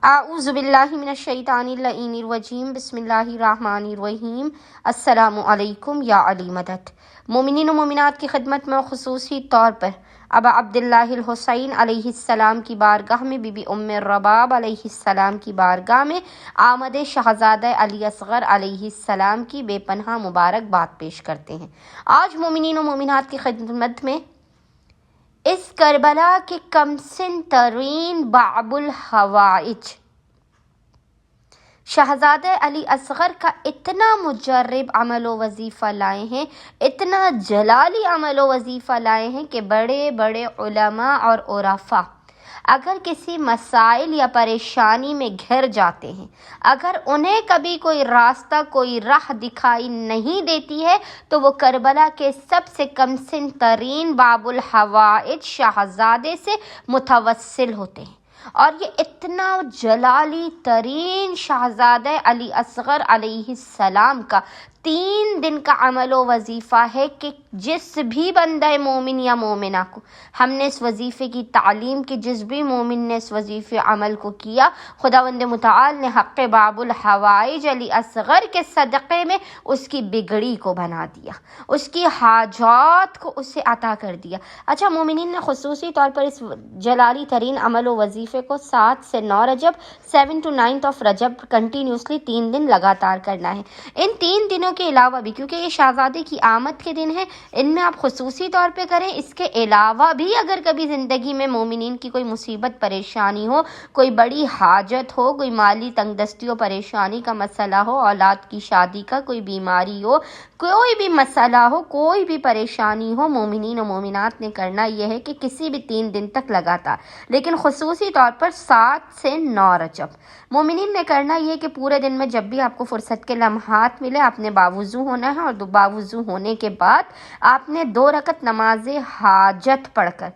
اعوذ باللہ من الشیطان اللعین الرجیم بسم اللہ الرحمن الرحیم۔ السلام علیکم یا علی مدد۔ مومنین و مومنات کی خدمت میں خصوصی طور پر ابا عبداللہ الحسین علیہ السلام کی بارگاہ میں بی بی ام الرباب علیہ السلام کی بارگاہ میں آمد شہزادہ علی اصغر علیہ السلام کی بے پناہ مبارکباد پیش کرتے ہیں۔ آج مومنین و مومنات کی خدمت میں اس کربلا کے کمسن ترین باب الحوائج شہزادہ علی اصغر کا اتنا مجرب عمل و وظیفہ لائے ہیں، اتنا جلالی عمل و وظیفہ لائے ہیں کہ بڑے بڑے علماء اور عرفاء اگر کسی مسائل یا پریشانی میں گھر جاتے ہیں، اگر انہیں کبھی کوئی راستہ کوئی راہ دکھائی نہیں دیتی ہے تو وہ کربلا کے سب سے کمسن ترین باب الحوائج شہزادے سے متوسل ہوتے ہیں۔ اور یہ اتنا جلالی ترین شہزادہ علی اصغر علیہ السلام کا 3 دن کا عمل و وظیفہ ہے کہ جس بھی بندہ مومن یا مومنہ کو ہم نے اس وظیفے کی تعلیم کی، جس بھی مومن نے اس وظیفے عمل کو کیا، خداوند متعال نے حق باب الحوائج علی اصغر کے صدقے میں اس کی بگڑی کو بنا دیا، اس کی حاجات کو اسے عطا کر دیا۔ اچھا، مومنین نے خصوصی طور پر اس جلالی ترین عمل و وظیفے کو 7 سے 9 رجب 7 to 9 رجب کنٹینیوسلی 3 دن لگاتار کرنا ہے۔ ان 3 دنوں کے علاوہ بھی، کیونکہ یہ شہزادے کی آمد کے دن ہیں، ان میں آپ خصوصی طور پہ کریں۔ اس کے علاوہ بھی اگر کبھی زندگی میں مومنین کی کوئی مصیبت پریشانی ہو، کوئی بڑی حاجت ہو، کوئی مالی تنگ دستی و پریشانی کا مسئلہ ہو، اولاد کی شادی کا کوئی بیماری ہو، کوئی بھی مسئلہ ہو، کوئی بھی پریشانی ہو، مومنین و مومنات نے کرنا یہ ہے کہ کسی بھی 3 دن تک لگاتار، لیکن خصوصی طور پر 7 سے 9 رجب مومنین نے کرنا یہ کہ پورے دن میں جب بھی آپ کو فرصت کے لمحات ملے، آپ نے باوضو ہونا ہے، اور باوضو ہونے کے بعد آپ نے 2 رکعت نماز حاجت پڑھ کر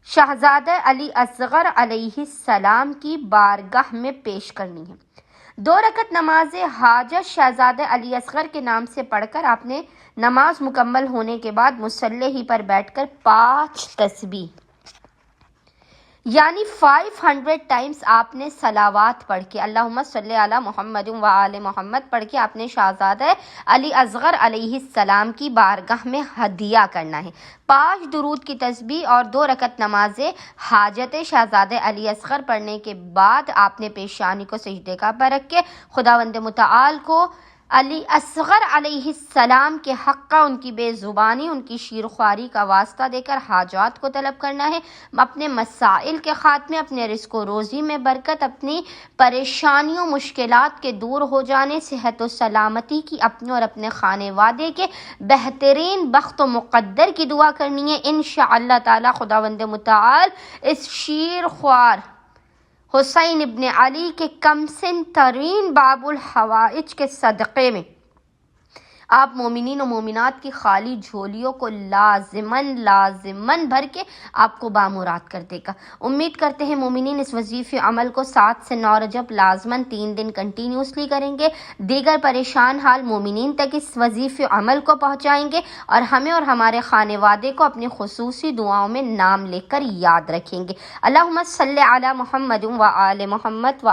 شہزادہ علی اصغر علیہ السلام کی بارگاہ میں پیش کرنی ہے۔ 2 رکعت نماز حاجت شہزادہ علی اصغر کے نام سے پڑھ کر آپ نے نماز مکمل ہونے کے بعد مصلی ہی پر بیٹھ کر 5 تسبیح یعنی 500 ٹائمز آپ نے صلوات پڑھ کے اللہم صلی علی محمد و آل محمد پڑھ کے آپ نے شہزادہ علی اصغر علیہ السلام کی بارگاہ میں ہدیہ کرنا ہے۔ 5 درود کی تسبیح اور 2 رکعت نماز حاجت شہزادہ علی اصغر پڑھنے کے بعد آپ نے پیشانی کو سجدے کا پر رکھ کے خداوند متعال کو علی اصغر علیہ السلام کے حق کا، ان کی بے زبانی، ان کی شیرخواری کا واسطہ دے کر حاجات کو طلب کرنا ہے، اپنے مسائل کے خاتمے، اپنے رزق و روزی میں برکت، اپنی پریشانیوں مشکلات کے دور ہو جانے، صحت و سلامتی کی، اپنے اور اپنے خانے وادے کے بہترین بخت و مقدر کی دعا کرنی ہے۔ انشاءاللہ تعالی خداوند متعال اس شیرخوار حسین ابن علی کے کمسن ترین باب الحوائج کے صدقے میں آپ مومنین و مومنات کی خالی جھولیوں کو لازماً بھر کے آپ کو بامراد کر دے گا۔ امید کرتے ہیں مومنین اس وظیفے عمل کو 7 سے 9 رجب لازماً 3 دن کنٹینیوسلی کریں گے، دیگر پریشان حال مومنین تک اس وظیفے عمل کو پہنچائیں گے، اور ہمیں اور ہمارے خانے وادے کو اپنی خصوصی دعاؤں میں نام لے کر یاد رکھیں گے۔ اللہم صلی علی محمد و آل محمد و